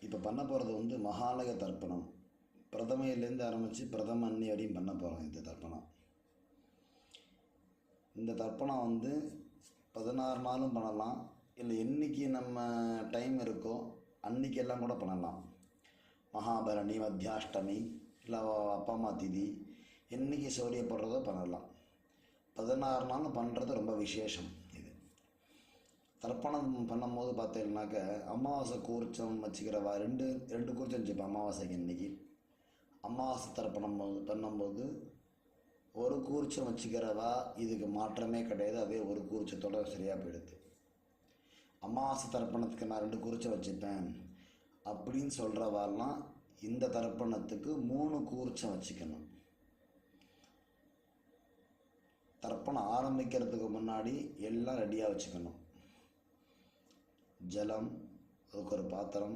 இப்போ பண்ண போகிறது வந்து மகாலய தர்ப்பணம். பிரதமையிலேருந்து ஆரம்பித்து பிரதம அன்னி வரையும் பண்ண போகிறோம். இந்த தர்ப்பணம் வந்து 16 நாளும் பண்ணலாம், இல்லை என்றைக்கு நம்ம டைம் இருக்கோ அன்றைக்கெல்லாம் கூட பண்ணலாம். மகாபரணி, மத்தியாஷ்டமி, இல்லை அப்பா அம்மா திதி, என்றைக்கு சௌரியப்படுறதோ பண்ணலாம். 16 நாளும் பண்ணுறது ரொம்ப விசேஷம். இது தர்ப்பணம் பண்ணும்போது பார்த்தீங்கன்னாக்க அமாவாசை கூர்ச்சம் வச்சுக்கிறவா ரெண்டு கூர்ச்சம் வச்சுப்பேன். அமாவாசைக்கு இன்றைக்கி அமாவாசை தர்ப்பணம் பண்ணும்போது ஒரு கூர்ச்சம் வச்சுக்கிறவா இதுக்கு மாற்றமே கிடையாது. அதே ஒரு கூர்ச்சத்தோட சரியாக போயிடுது. அமாவாசை தர்ப்பணத்துக்கு நான் 2 கூர்ச்சம் வச்சுப்பேன் அப்படின்னு சொல்கிறவாலாம் இந்த தர்ப்பணத்துக்கு 3 கூர்ச்சம் வச்சுக்கணும். தர்ப்பணம் ஆரம்பிக்கிறதுக்கு முன்னாடி எல்லாம் ரெடியாக வச்சுக்கணும். ஜலம், அதுக்கு ஒரு பாத்திரம்,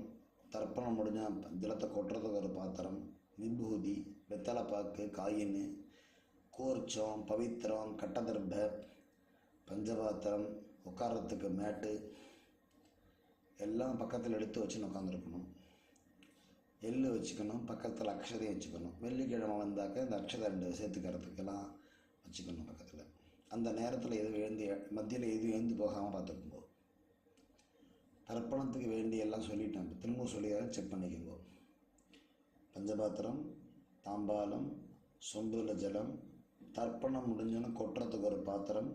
தர்ப்பணம் முடிஞ்சால் ஜலத்தை கொட்டுறதுக்கு ஒரு பாத்திரம், விபூதி, வெத்தலைப்பாக்கு, காயின், கூர்ச்சம், பவித்திரம், கட்டதர்ப, பஞ்சபாத்திரம், உட்காரத்துக்கு மேட்டு எல்லாம் பக்கத்தில் எடுத்து வச்சுன்னு உட்காந்துருக்கணும். எள்ளு வச்சுக்கணும், பக்கத்தில் அக்ஷதையும் வச்சுக்கணும். வெள்ளிக்கிழமை வந்தாக்க இந்த அக்ஷதை 2 சேர்த்துக்கிறதுக்கெல்லாம் வச்சுக்கணும் பக்கத்தில். அந்த நேரத்தில் மத்தியில் எதுவும் எழுந்து போகாமல் பார்த்துக்கும்போ. தர்ப்பணத்துக்கு வேண்டியெல்லாம் சொல்லிட்டேன். இப்போ திரும்ப சொல்லிடுறேன், செக் பண்ணிக்கோங்க. பஞ்சபாத்திரம், தாம்பாலம், சொம்புல ஜலம், தர்ப்பணம் முடிஞ்சோன்னு கொட்டுறதுக்கு ஒரு பாத்திரம்,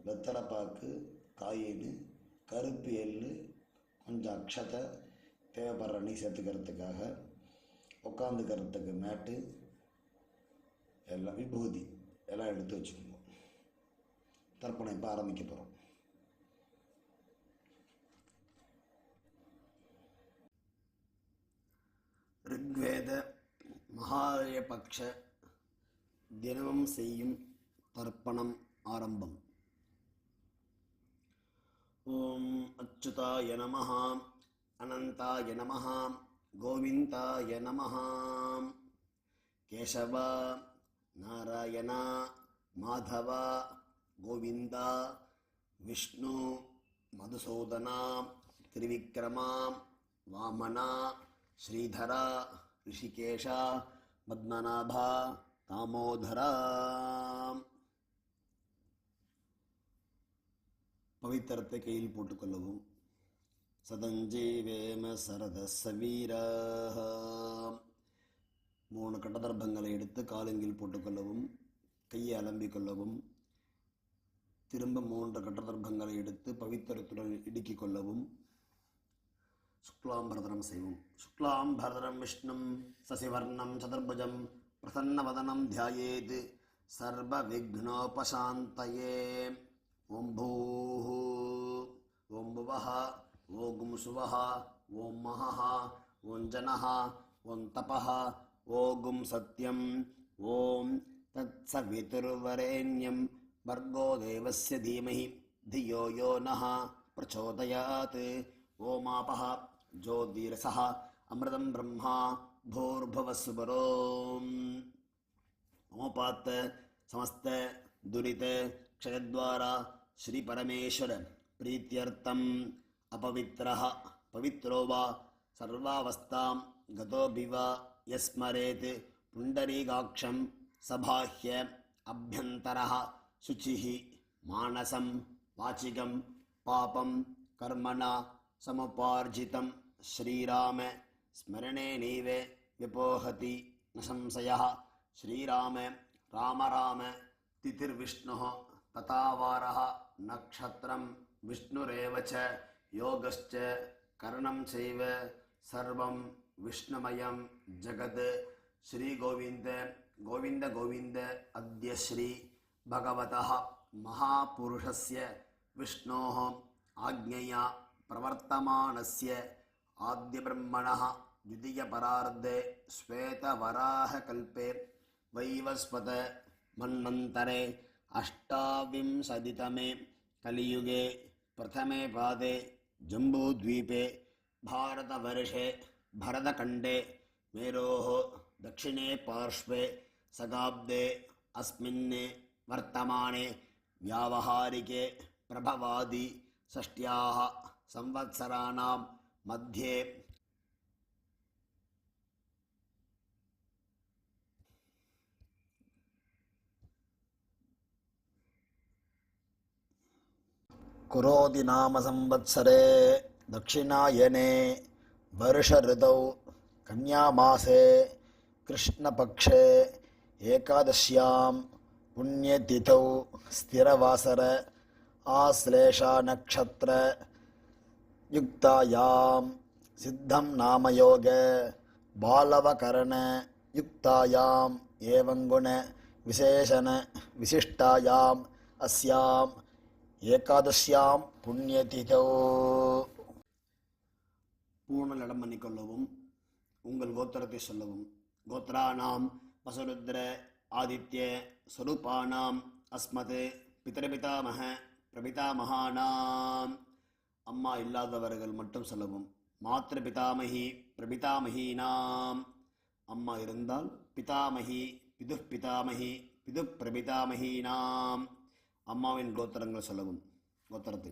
வெத்தலைப்பாக்கு, காயின், கருப்பு எள்ளு, கொஞ்சம் அக்ஷதை, தேவைப்படுற நீ சேர்த்துக்கிறதுக்காக, உட்காந்துக்கிறதுக்கு மேட்டு, எல்லாம் விபூதி எல்லாம் எடுத்து வச்சுக்கோங்க. தர்ப்பணம் இப்போ ஆரம்பிக்க போகிறோம். ரிக்வேத மகாலய பக்ஷ தினமும் செய்யும் தர்ப்பணம் ஆரம்பம். ஓம் அச்சுதாய நமஹ, அனந்தாய நமஹ, கோவிந்தாய நமஹ. கேசவ, நாராயண, மாதவ, கோவிந்தா, விஷ்ணு, மதுசூதனா, திரிவிக்ரமா, வாமனா, ஸ்ரீதரா, ரிஷிகேஷா, பத்மநாபா, தாமோதரா. பவித்திரத்தை கையில் போட்டுக்கொள்ளவும். சதஞ்சீவேம சரதசவீரா. 3 கட்டதர்பங்களை எடுத்து காலங்கில் போட்டுக்கொள்ளவும், கையை அலம்பிக்கொள்ளவும். திரும்ப 3 கட்டதர்பங்களை எடுத்து பவித்திரத்துடன் இடுக்கிக் கொள்ளவும். சுக்லாம்பரதனம் செய்வோம். சுக்லாம்பரதனம் விஷ்ணும் சசிவர்ணம் சதுர்புஜம் பிரசன்னவதனம் தியாயேத் சர்வ விக்னோபசாந்தயே. ஓம் பூः, ஓம் புவः, ஓம் சுவः, ஓம் மஹः, ஓம் ஜனः, ஓம் தபः, ஓம் சத்யம், ஓம் தத்சவிதுர்வரேண்யம் भर्गो देवस्य धीमहि धियो यो नः प्रचोदयात्. ओमापः ज्योतिरसः अमृतं ब्रह्मा भूर्भुवस्सुवरोम्. ओपात् समस्त दुरित क्षयद्वारा श्री परमेश्वर प्रीत्यर्थम अपवित्रः पवित्रो वा सर्वावस्थां गतोऽभिव यस्मरेत् पुण्डरीकाक्षं सबाह्य अभ्यन्तरः शुचिः मानसं वाचिकं पापं कर्मणा समुपार्जितं श्रीराम स्मरणेनैव व्यपोहति न संशयः. श्रीराम राम राम तिथिर्विष्णुः तथा वारः नक्षत्रं विष्णुरेव च योगश्च करणं चैव सर्वं विष्णुमयं जगत्. श्री गोविंद गोविंद गोविंद अद्य श्री भगवतः महापुरुषस्य विष्णोः आज्ञया प्रवर्तमानस्य आद्यब्रह्मणः द्वितीयपरार्धे श्वेतवराहकल्पे वैवस्वत मन्वन्तरे अष्टाविंशतितमे कलियुगे प्रथमे पादे जम्बूद्वीपे भारतवर्षे भरतखण्डे मेरोः दक्षिणे पार्श्वे सगाब्दे अस्मिन् वर्तमाने व्यावहारिके प्रभवादि षष्ट्याः संवत्सराणां मध्ये कुरोति नाम संवत्सरे दक्षिणायने वर्षऋतौ कन्यामासे कृष्णपक्षे एकादश्यां पुण्यतिथौ स्थिरवासर आश्लेषा युक्तायां सिद्धं नामयोग बालवकरण युक्तायाम् एवं गुण विशेषण विशिष्टायाम् अस्याम् ஏகாதசியாம் புண்ணியதிதோ. பூர்ண நடம் பண்ணிக்கொள்ளவும், உங்கள் கோத்திரத்தை சொல்லவும். கோத்ராணாம் வசுருத்ர ஆதித்ய ஸ்வரூபானாம் அஸ்மத் பிதரபிதாமக பிரபிதாமகானாம். அம்மா இல்லாதவர்கள் மட்டும் சொல்லவும். மாத்ரு பிதாமகி பிரபிதாமகீனாம். அம்மா இருந்தால் பிதாமகி பிது பிதாமகி பிது பிரபிதாமகீனாம். அம்மாவின் கோத்திரங்கள் சொல்லவும். கோத்திரத்தை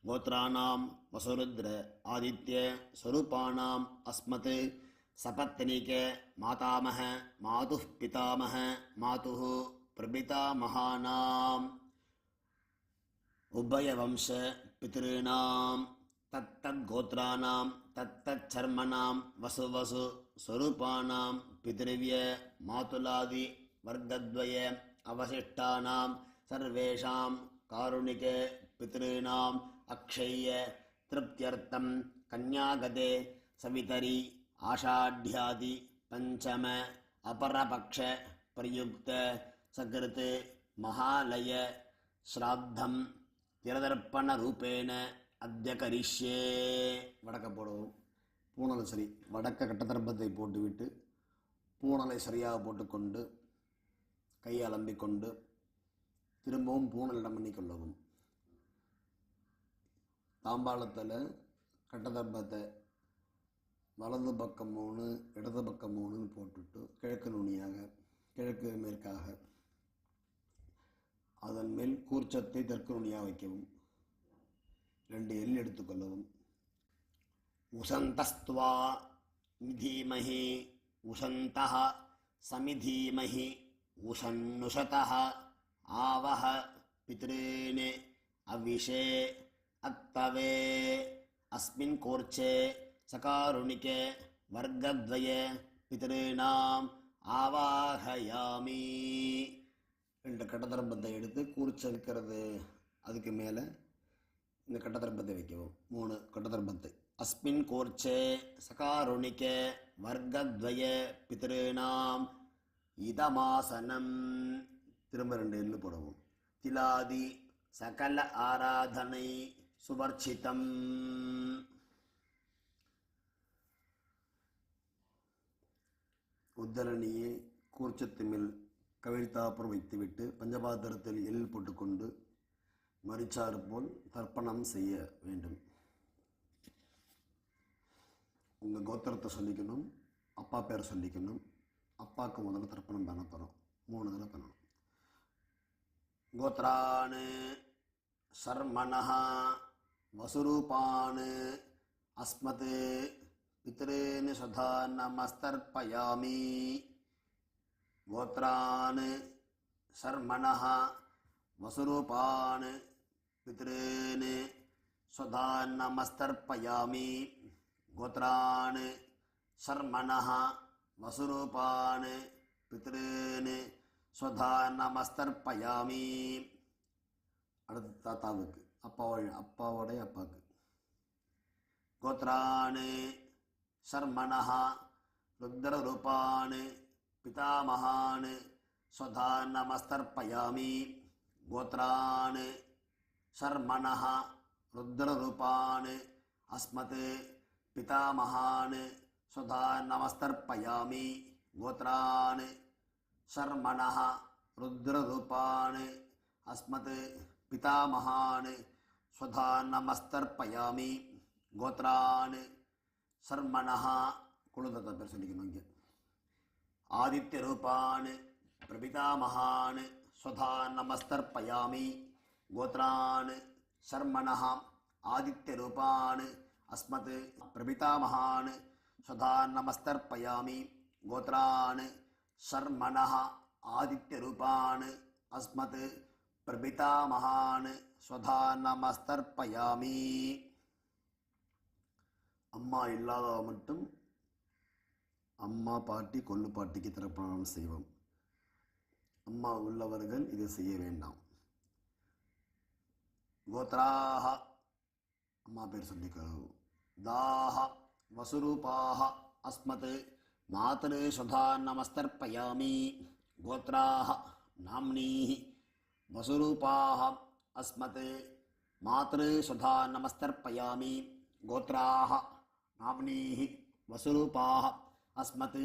கோத்ராணாம் வசுருத்ர ஆதித்ய ஸ்வரூபானாம் அஸ்மத் சபத்னிக மாதாமக மாது பிதாமக மாது பிரபிதாமகானாம் உபயவம்ச பித்ருணாம் தத்தத் கோத்ராணாம் தத்தத் சர்மணாம் வசு வசு ஸ்வரூபானாம் பித்ருவ்ய மாதுலாதி வர்க்கத்வய அவசிஷ்டானாம் சர்வேஷாம் காருணிக பித்ருணாம் அக்ஷய்ய திருப்தியர்த்தம் கன்யாகதே சவிதரி ஆஷாಢ்யாதி பஞ்சம அபரபக்ஷ பிரயுக்த சகிருத் மகாலய ஸ்ராத்தம் திரதர்ப்பண ரூபேண அத்ய கரிஷ்யே. வடக்க போடவும். பூணலை சரி, வடக்க கட்டத்தர்ப்பத்தை போட்டுவிட்டு பூணலை சரியாக போட்டுக்கொண்டு கையை அலம்பிக்கொண்டு திரும்பவும் பூணலிடம் பண்ணிக்கொள்ளவும். தாம்பாளத்தில் கட்டதர்ப்பத்தை வலது பக்கம் 3 இடது பக்கம் 3 போட்டுட்டு கிழக்கு நுனியாக கிழக்கு மேற்காக அதன் மேல் கூர்ச்சத்தை தெற்கு நுனியாக வைக்கவும். 2 எல் எடுத்துக்கொள்ளவும். உசந்தஸ்துவா மிதீமஹி உசந்தஹ சமிதீமஹி உஷன்னுஷதः ஆவஹ பித்ருன் அவிஷே அத்தவே அஸ்மின் கோர்ச்சே சகாருணிக வர்க்கத்வய பித்ருணாம் ஆவாஹயாமி. 2 கட்டதர்ப்பத்தை எடுத்து கூர்ச்சை வைக்கிறது அதுக்கு மேலே இந்த கட்டதர்ப்பத்தை வைக்கவும். 3 கட்டதர்ப்பத்தை. அஸ்மின் கோர்ச்சே சகாருணிக வர்க்கத்வய பித்ருணாம் இதமாசனம். திரும்ப 2 எள்ளு போடவும். திலாதி சகல ஆராதனை சுவர்ச்சிதம். உத்தரணியை கூர்ச்சத்து மேல் கவிழ்த்தாப்புறம் வைத்துவிட்டு பஞ்சபாத்திரத்தில் எள் போட்டுக்கொண்டு மரிச்சாறு போல் தர்ப்பணம் செய்ய வேண்டும். உங்கள் கோத்திரத்தை சொல்லிக்கணும், அப்பா பேரை சொல்லிக்கணும். அப்பாவுக்கு முதல்ல தர்ப்பணம் பண்ண போகிறோம். 3 தடவை பண்ணணும். கோத்ரான் சர்மணஹ வசுரூபான் அஸ்மத் பித்ருன் சதா நமஸ்தர்ப்பயாமி. கோத்ரான் சர்மணஹ வசுரூபான் பித்ருன் சதா நமஸ்தர்ப்பயாமி. கோத்ரான் சர்மணஹ வசுரூபான் பித்ருன் ஸ்வதா நமஸ்தர்ப்பயாமி. அடுத்து தாத்தாவுக்கு, அப்பாவோடைய அப்பாவுக்கு. கோத்ரான் சர்மணஹ ருத்ரரூபான் பிதாமகான் ஸ்வதா நமஸ்தர்ப்பயாமி. கோத்ரான் சர்மணஹ ருத்ரரூபான் அஸ்மத் பிதாமகான் ஸ்வதா நமஸ்தர்ப்பயாமி. கோத்ரான் சர்மணஹ ருத்ரரூபான் அஸ்மத் பிதாமகான் ஸ்வதா நமஸ்தர்ப்பயாமி. கோத்ரான் சர்மணஹ குலதத்தை பேர் சொல்லிக்கணும். இங்கே ஆதித்ய ரூபான் பிரபிதாமகான் ஸ்வதா நமஸ்தர்ப்பயாமி. கோத்ரான் சர்மணஹ ஆதித்ய ரூபான் அஸ்மத் பிரபிதாமகான் ஸ்வதா நமஸ்தர்ப்பயாமி. கோத்ரான் சர்மணஹ ஆதித்ய ரூபான் அஸ்மத் பிரபிதாமகான் ஸ்வதா நமஸ்தர்ப்பயாமி. அம்மா இல்லாதவ மட்டும் அம்மா பாட்டி கொள்ளு பாட்டிக்கு தர்ப்பணம் செய்வோம். அம்மா உள்ளவர்கள் இதை செய்ய வேண்டாம். கோத்ராஹ அம்மா பேர் சொல்லிக்கிறோம். தாஹ வசுரூபாஹ அஸ்மத் மாதரு சுதா நமஸ்தர்ப்பயாமி. கோத்ராஹ நாம்னீஹி வசுரூபாஹ அஸ்மத் மாதரு சுதா நமஸ்தர்ப்பயாமி. கோத்ராஹ நாம்னீஹி வசுரூபாஹ அஸ்மத்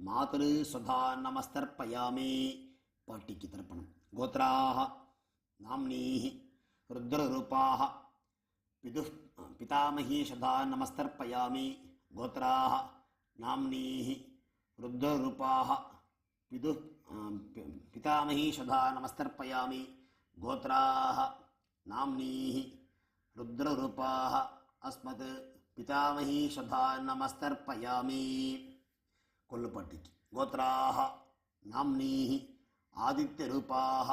மாதரு சுதா நமஸ்தர்ப்பயாமி. பாட்டிக்கு தர்ப்பணம். கோத்ராஹ நாம்னீஹி ருத்ரரூபாஹ பிதாமகி சுதா நமஸ்தர்ப்பயாமி. கோத்ராஹ நாம்னீஹி ருத்ரரூபாஹ பிதாமகி சுதா நமஸ்தர்ப்பயாமி. கோத்ராஹ நாம்னீஹி ருத்ரரூபாஹ அஸ்மத் பிதாமகி சுதா நமஸ்தர்ப்பயாமி. கொல்லுப்பாட்டிக்கு. கோத்ராஹ நாம்னீஹி ஆதித்யரூபாஹ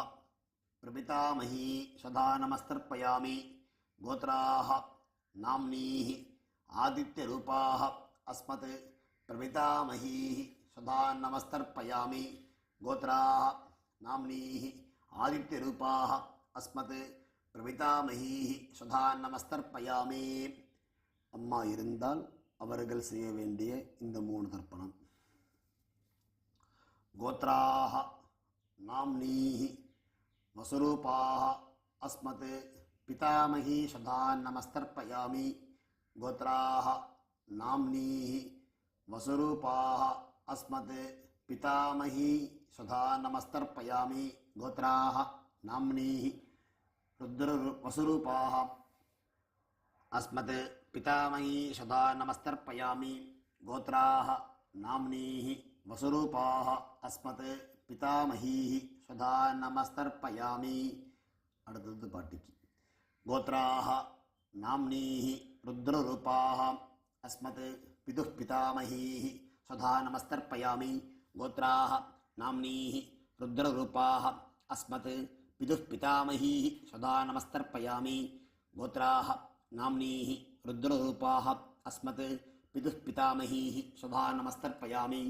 பிரபிதாமகி சுதா நமஸ்தர்ப்பயாமி. கோத்ராஹ நாம்னீஹி ஆதித்யரூபாஹ அஸ்மத் பிரபிதாமகி சுதா நமஸ்தர்ப்பயாமி. கோத்ராஹ நாம்னீஹி ஆதித்யரூபாஹ அஸ்மத் பிரபிதாமகி சுதா நமஸ்தர்ப்பயாமி. அம்மா இருந்தால் அவர்கள் செய்ய வேண்டிய இந்த 3 தர்ப்பணம். கோத்ராஹ நாம்னீஹி வசுரூபாஹ அஸ்மத் பிதாமகி சுதா நமஸ்தர்ப்பயாமி. கோத்ராஹ நாம்னீஹி வசுரூபாஹ அஸ்மத் பிதாமகி சுதா நமஸ்தர்ப்பயாமி. கோத்ராஹ நாம்னீஹி வசுரூபாஹ அஸ்மத் பிதாமகி சுதா நமஸ்தர்ப்பயாமி. கோத்ராஹ நாம்னீஹி வசுரூபாஹ அஸ்மத் பிதாமகி சுதா நமஸ்தர்ப்பயாமி. அடுத்தது பாட்டிக்கு. கோத்ராஹ நாம்னீஹி ருத்ரரூபாஹ அஸ்மத் பிதாமகி சுதா நமஸ்தர்ப்பயாமி. கோத்ராஹ நாம்னீஹி ருத்ரரூபாஹ அஸ்மத் பிதாமகி சுதா நமஸ்தர்ப்பயாமி. கோத்ராஹ நாம்னீஹி ருத்ரரூபாஹ அஸ்மத் பிதாமகி சுதா நமஸ்தர்ப்பயாமி.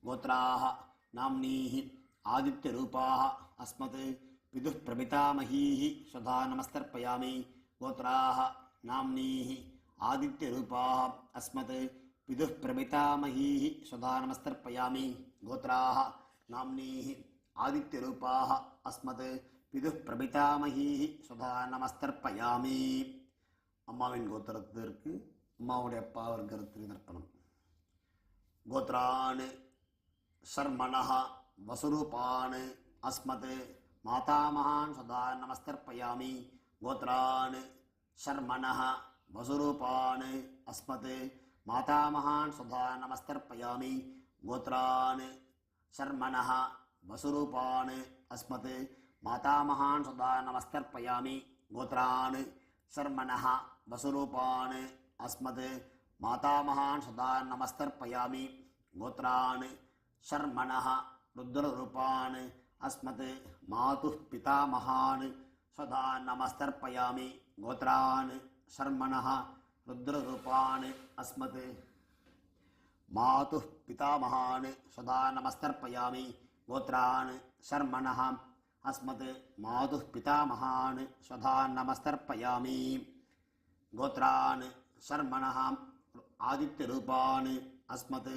கோத்ராஹ நாம்னீஹி ஆதித்யரூபாஹ அஸ்மத் பிரபிதாமகி சுதா நமஸ்தர்ப்பயாமி. கோத்ராஹ நாம்னீஹி ஆதித்யரூபாஹ அஸ்மத் பிரபிதாமகி சுதா நமஸ்தர்ப்பயாமி. கோத்ராஹ நாம்னீஹி ஆதித்யரூபாஹ அஸ்மத் பிரபிதாமகி சுதா நமஸ்தர்ப்பயாமி. அம்மாவின் கோத்திரத்திற்கு அம்மாவுடைய அப்பா வர்க்கத்திற்கு தர்ப்பணம். கோத்ரான் சர்மணஹ வசுரூபான் அஸ்மத் மாதாமகான் சுதா நமஸ்தர்ப்பயாமி. கோத்ரான் சர்மணஹ வசுரூபான் அஸ்மத் மாதாமகான் சுதா நமஸ்தர்ப்பயாமி. கோத்ரான் சர்மணஹ வசுரூபான் அஸ்மத் மாதாமகான் சுதா நமஸ்தர்ப்பயாமி. கோத்ரான் சர்மணஹ வசுரூபான் அஸ்மத் மாதாமகான் சுதா நமஸ்தர்ப்பயாமி. கோத்ரான் சர்மணஹ ருத்ரரூபான் அஸ்மத் மாதுः பிதாமகான் சுதா நமஸ்தர்ப்பயாமி. கோத்ரான் சர்மணஹ ருத்ரரூபான் அஸ்மத் மாதுः பிதாமகான் சுதா நமஸ்தர்ப்பயாமி. கோத்ரான் சர்மணஹ அஸ்மத் மாதுः பிதாமகான் சுதா நமஸ்தர்ப்பயாமி. கோத்ரான் சர்மணஹ ஆதித்யரூபான் அஸ்மத்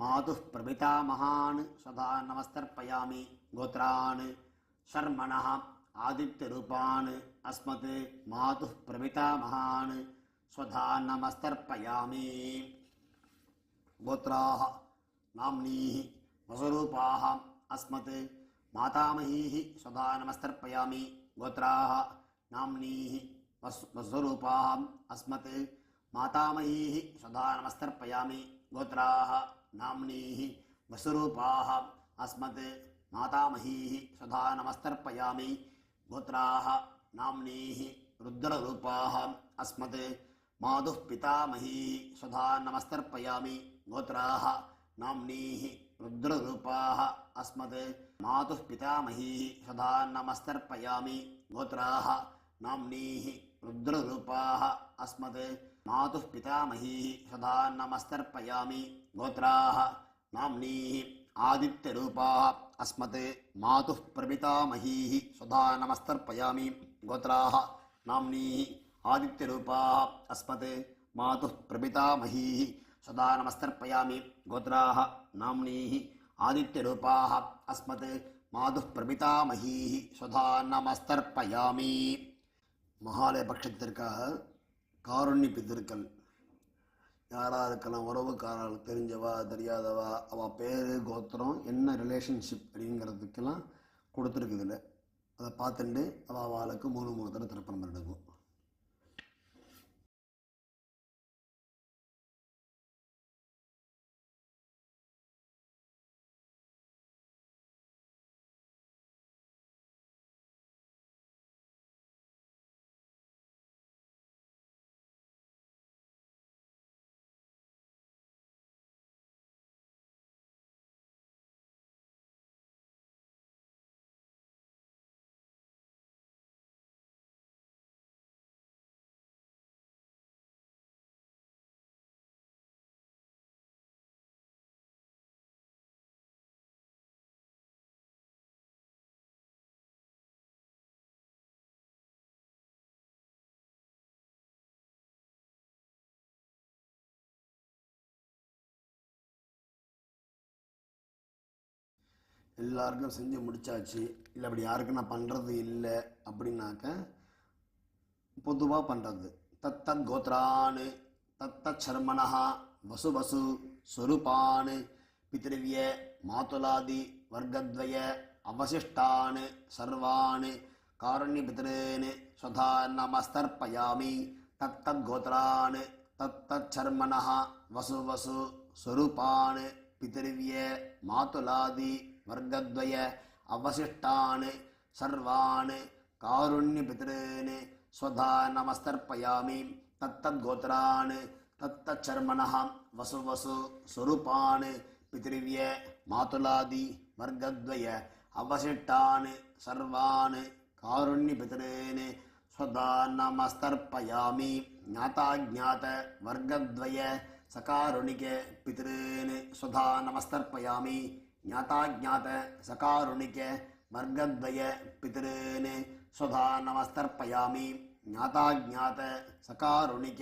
மாதுः பிரபிதாமகான் சுதா நமஸ்தர்ப்பயாமி. கோத்ரான் சர்மணஹ ஆதித்யரூபான் அஸ்மத் மாதுः பிரபிதாமகான் சுதா நமஸ்தர்ப்பயாமி. கோத்ராஹ நாம்னீஹி வசுரூபாஹ அஸ்மத் மாதாமகி சுதா நமஸ்தர்ப்பயாமி. கோத்ராஹ நாம்னீஹி வசுரூபாஹ அஸ்மத் மாதாமகி சுதா நமஸ்தர்ப்பயாமி. கோத்ராஹ நாம்னீஹி வசுரூபாஹ அஸ்மத் மாதாமகி சுதா நமஸ்தர்ப்பயாமி. கோத்ராஹ நாம்னீஹி ருத்ரரூபாஹ அஸ்மத் மாதுः பிதாமகி சுதா நமஸ்தர்ப்பயாமி. கோத்ராஹ நாம்னீஹி ருத்ரரூபாஹ அஸ்மத் மாதுः பிதாமகி சுதா நமஸ்தர்ப்பயாமி. गोत्राः नाम्नीः रुद्ररूपाः अस्मत् मातुः पितामहीः सदा नमस्तर्पयामि गोत्राः नाम्नीः आदित्यरूपाः अस्मत् मातुः प्रपितामहीः सदा नमस्तर्पयामि गोत्राः नाम्नीः आदित्यरूपाः अस्मत् मातुः प्रपितामहीः सदा नमस्तर्पयामि गोत्राः नाम्नीः आदित्यरूपाः अस्मत् मातुः प्रपितामहीः सदा நமஸ்தர்ப்பயாமி. மகாலய பட்சத்திற்காக காருண்ய பித்திருக்கள் யாராக இருக்கலாம், உறவுக்காரர்கள், தெரிஞ்சவா தெரியாதவா, அவள் பேர் கோத்திரம் என்ன ரிலேஷன்ஷிப் அப்படிங்கிறதுக்கெல்லாம் கொடுத்துருக்குதுல. அதை பார்த்துட்டு அவளுக்கு 3 தடவை திருப்பணம் பண்ணிடுவோம். எல்லாருக்கும் செஞ்சு முடிச்சாச்சு. இல்லை அப்படி யாருக்கும் நான் பண்ணுறது இல்லை அப்படின்னாக்க பொதுவாக பண்ணுறது. தத்தத் கோத்ரான் தத்தத் சர்மணா வசு வசு ஸ்வரூபான் பித்ருவ்ய மாதுலாதி வர்க்கத்வய அவசிஷ்டான் சர்வான் காருண்ய பித்ரேன் ஸ்வதா நமஸ்தர்ப்பயாமி. தத்தத் கோத்ரான் தத்தத் சர்மணா வசு வசு ஸ்வரூபான் பித்ருவ்ய மாதுலாதி வர்க்கத்வய அவசிஷ்டான் சர்வான் காருண்ய பித்ரேன் ஸ்வதா நமஸ்தர்ப்பயாமி. தத்தத் கோத்ரான் தத்தத் சர்மணः வசு வசு ஸ்வரூபான் பித்ருவ்ய மாதுலாதி வர்க்கத்வய அவசிஷ்டான் சர்வான் காருண்ய பித்ரேன் ஸ்வதா நமஸ்தர்ப்பயாமி. ஞாதா ஞாத வர்க்கத்வய சகாருணிக பித்ரேன் ஸ்வதா நமஸ்தர்ப்பயாமி. ஞாதா ஞாத சகாருணிக வர்க்கத்வய பித்ரேன் ஸ்வதா நமஸ்தர்ப்பயாமி. ஞாதா ஞாத சகாருணிக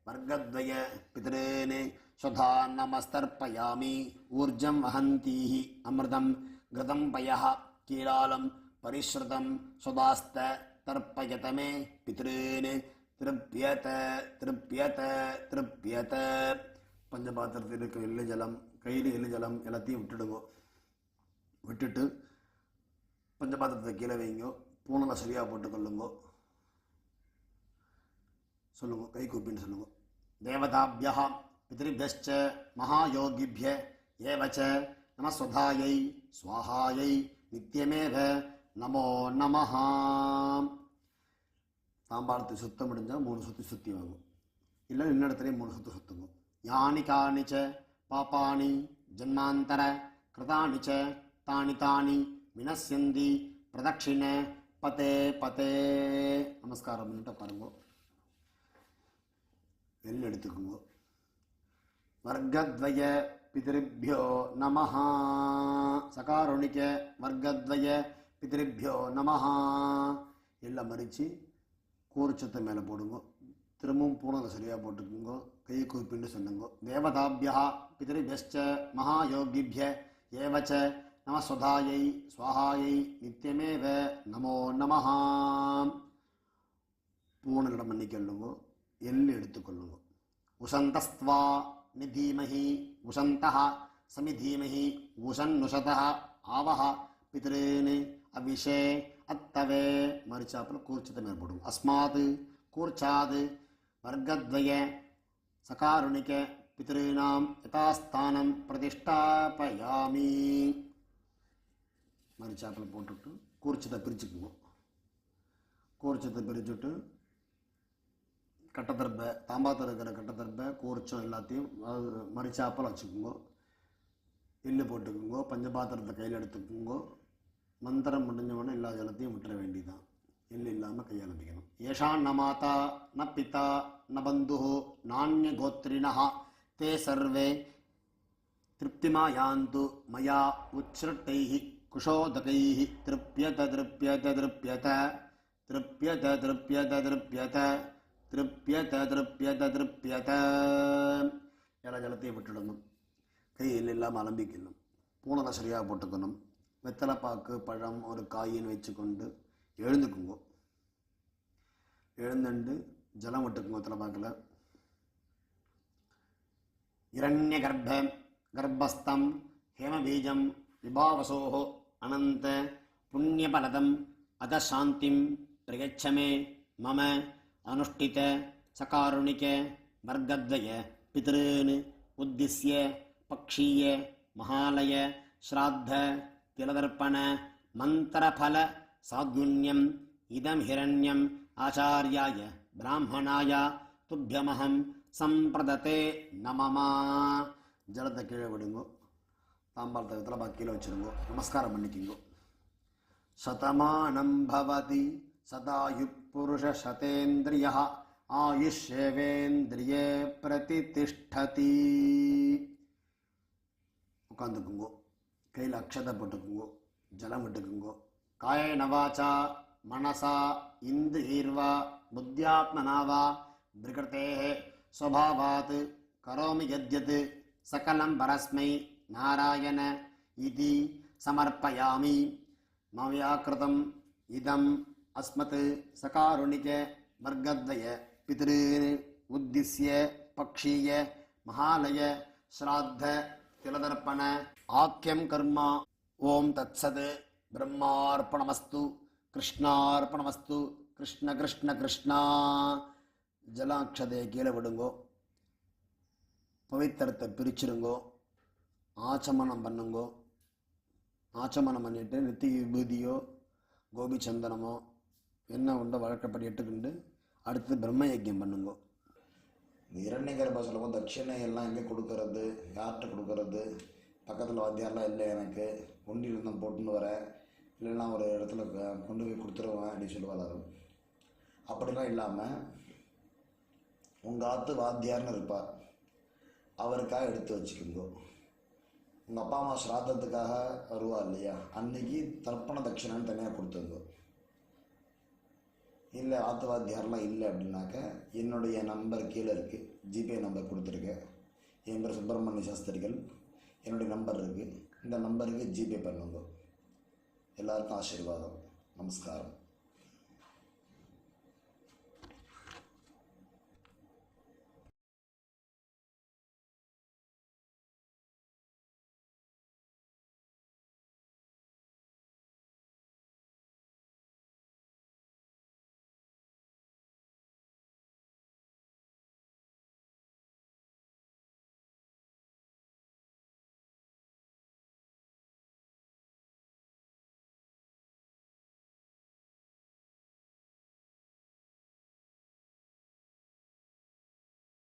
வர்க்கத்வய பித்ரேன் ஸ்வதா நமஸ்தர்ப்பயாமி. ஊர்ஜம் வஹந்தீஹ அமிர்தம் கிருதம் பயः கீலாலம் பரிஸ்ருதம் ஸ்வதாஸ்த தர்ப்பயத மே பித்ரேன் திருப்யத திருப்யத திருப்யத. பஞ்சபாத்திரத்தில் இருக்க எள்ளு ஜலம், கையில் எள்ளு ஜலம் எல்லாத்தையும் விட்டுடுங்க. விட்டுட்டு பஞ்சபாத்திரத்தை கீழே வைங்க. பூனலை சரியாக போட்டுக்கொள்ளுங்க. சொல்லுங்க, கை கூப்பின்னு சொல்லுங்க. தேவதாபியா பித்ருभ्यश्च மகாயோகிभ्य ஏவச்ச நமஸ்வதாயை ஸ்வாஹாயை நித்தியமேவ நமோ நமஹ. தாம்பாளத்தை சுத்த முடிஞ்சால் 3 சுற்றி சுற்றி வாங்கும். இல்லை இன்ன இடத்துலையும் 3 சுற்று சுற்றுங்க. யானி காணிச்ச பாப்பானி ஜன்மாந்தர கிருதானி ச தானி தானி வினஸ்யந்தி பிரதட்சிண பதே பதே. நமஸ்காரம் பண்ணிட்டு பாருங்க. எல் எடுத்துக்குங்க. வர்க்கத்வய பித்ருभ्यो நமஹ. சகாருணிக வர்க்கத்வய பித்ருभ्यो நமஹ. எல்லாம் மறித்து கூர்ச்சத்தை மேலே போடுங்க. திரும்பவும் பூனலை சரியாக போட்டுக்குங்க. கையை கூப்பின்னு சொல்லுங்க. தேவதாபியா பித்ருभ्यश्च மகாயோகிभ्य ஏவச்ச நமஸ்வதாயை ஸ்வாஹாயை நித்தியமேவ நமோ நமஹ. பூனலிடம் மன்னிக்கொள்ளுங்க. எள்ளு எடுத்துக்கொள்ளுங்க. உஷந்தஸ்த்வா நிதீமஹி உஷந்தஹ சமிதீமஹி உஷன்னுஷதஹ ஆவஹ பித்ரேன் அபிஷே அத்தவே. மறிச்சாப்பில் கூர்ச்சத்தை மேல் போடுங்க. அஸ்மாத் கூர்ச்சாத் வர்க்கத்வய சகாருணிக பித்ருணாம் யதாஸ்தானம் பிரதிஷ்டாபயாமி. மறிச்சாப்பில் போட்டுவிட்டு கூர்ச்சத்தை பிரிச்சுக்குங்க. கூர்ச்சத்தை பிரிச்சுட்டு கட்டத்தர்பை, தாம்பாத்தில் இருக்கிற கட்டத்தர்பை கூர்ச்சம் எல்லாத்தையும் மறிச்சாப்பில் வச்சுக்கோங்க. எள்ளு போட்டுக்குங்க. பஞ்சபாத்திரத்தை கையில் எடுத்துக்குங்க. மந்திரம் முடிஞ்ச உடனே எல்லா ஜலத்தையும் விட்டுற வேண்டியதான். எள்ளு இல்லாமல் கையாளம்பிக்கணும். ஏஷான் ந மாதா ந பிதா ந பந்து நானிய கோத்ரிணா தே சர்வே திருப்திமா யாந்து மயா உச்ருட்டைஹி குஷோதகைஹி திருப்யத திருப்யத திருப்யத திருப்யத திருப்யத திருப்யத திருப்யத திருப்யத திருப்யத. ஜலத்தையை விட்டுடணும். கையில் இல்லாமல் அலம்பிக்கணும். பூனலை சரியாக போட்டுக்கணும். வெத்தலைப்பாக்கு பழம் ஒரு காயின்னு வச்சுக்கொண்டு எழுந்துக்குங்கோ. எழுந்துண்டு ஜலம் விட்டுக்குங்க. வெத்தலைப்பாக்கில் இரண்ய கர்ப்பஸ்தம் ஹேமபீஜம் விபாவசோஹோ அனந்த புண்ணியபலதம் அதசாந்திம் பிரயச்சமே மம அனுஷ்டித சகாருணிக வர்க்கத்வய பித்ருன் உத்திஸ்ய பக்ஷீய மகாலய ஸ்ராத்த திலதர்ப்பண மந்திரபல சாத்யுன்யம் இதம் ஹிரண்யம் ஆச்சார்யாய பிராமணாய துப்யமஹம் சம்பிரததே நமமா. ஜலத்தை கீழே விடுங்கோ. தாம்பாளத்தை வெத்தலைப்பாக்கு கீழே வச்சுருங்கோ. நமஸ்காரம் பண்ணிக்கிங்கோ. சதமானம் பவதி சதாயுப் புருஷ சதேந்திரிய ஆயுஷ்யவேந்திரியே பிரதிதிஷ்டதி. உட்காந்துக்குங்கோ. கையில் அக்ஷதை போட்டுக்குங்கோ. ஜலம் விட்டுக்குங்கோ. காயேன வாசா மனசா இந்திரியர்வா புத்தியாத்மனாவா விருக்ருதேஹ ஸ்வபாவாத் கரோமி யத்யத் சகலம் பரஸ்மை நாராயண இதி சமர்ப்பயாமி. மவ்யாக்ருதம் இதம் அஸ்மத் சகாருணிக வர்க்கத்வய பித்ருன் உத்திஸ்ய பக்ஷீய மகாலய ஸ்ராத்த திலதர்ப்பண ஆக்கியம் கர்மா. ஓம் தத்சத். பிரம்மார்ப்பணமஸ்து. கிருஷ்ணார்ப்பணமஸ்து. கிருஷ்ண கிருஷ்ண கிருஷ்ணா. ஜலாட்சதையை கீழே விடுங்கோ. பவித்திரத்தை பிரிச்சிருங்கோ. ஆச்சமனம் பண்ணுங்கோ. ஆச்சமனம் பண்ணிட்டு நித்தி விபூதியோ கோபி சந்தனமோ என்ன உண்டோ வழக்கப்படி எட்டுக்கிண்டு அடுத்து பிரம்ம யஜ்யம் பண்ணுங்கோ. இரண்ய கர்ப்ப சொல்லும்போது தட்சிணை எல்லாம் எங்கே கொடுக்கறது, யார்கிட்ட கொடுக்கறது, பக்கத்தில் வாத்தியாரெலாம் இல்லை, எனக்கு கொண்டு இருந்தம் போட்டுன்னு வரேன், இல்லைன்னா ஒரு இடத்துல கொண்டு போய் கொடுத்துருவேன் அப்படின்னு சொல்லுவாள். அப்படிலாம் இல்லாமல் உங்கள் ஆற்று வாத்தியார்னு இருப்பார், அவருக்காக எடுத்து வச்சுக்கோங்க. உங்கள் அப்பா அம்மா ஸ்ராத்தத்துக்காக வருவா இல்லையா, அன்னைக்கு தர்ப்பண தட்சிணான்னு தனியாக கொடுத்துருங்க. இல்லை ஆற்று வாத்தியாரெலாம் இல்லை அப்படின்னாக்க என்னுடைய நம்பர் கீழே இருக்குது, ஜிபே நம்பர் கொடுத்துருக்கேன். என் பேர் சுப்பிரமணிய சாஸ்திரிகள், என்னுடைய நம்பர் இருக்குது, இந்த நம்பருக்கு ஜிபே பண்ணுங்க. எல்லாருக்கும் ஆசீர்வாதம். நமஸ்காரம்.